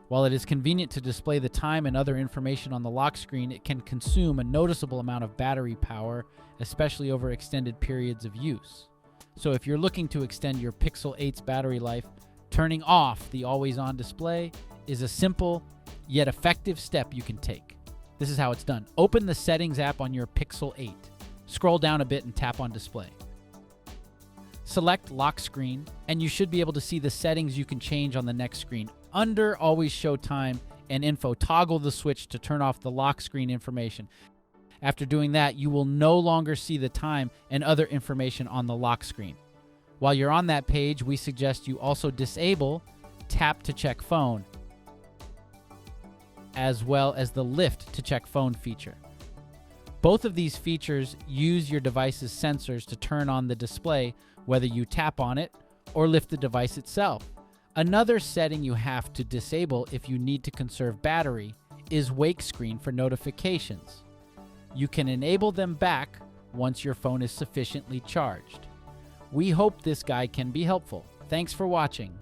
While it is convenient to display the time and other information on the lock screen, it can consume a noticeable amount of battery power, especially over extended periods of use. So if you're looking to extend your Pixel 8's battery life, turning off the always-on display is a simple yet effective step you can take. This is how it's done. Open the Settings app on your Pixel 8. Scroll down a bit and tap on Display. Select Lock Screen, and you should be able to see the settings you can change on the next screen. Under Always Show Time and Info, toggle the switch to turn off the lock screen information. After doing that, you will no longer see the time and other information on the lock screen. While you're on that page, we suggest you also disable Tap to Check Phone, as well as the Lift to Check Phone feature. Both of these features use your device's sensors to turn on the display, whether you tap on it or lift the device itself. Another setting you have to disable if you need to conserve battery is Wake Screen for notifications. You can enable them back once your phone is sufficiently charged. We hope this guide can be helpful. Thanks for watching.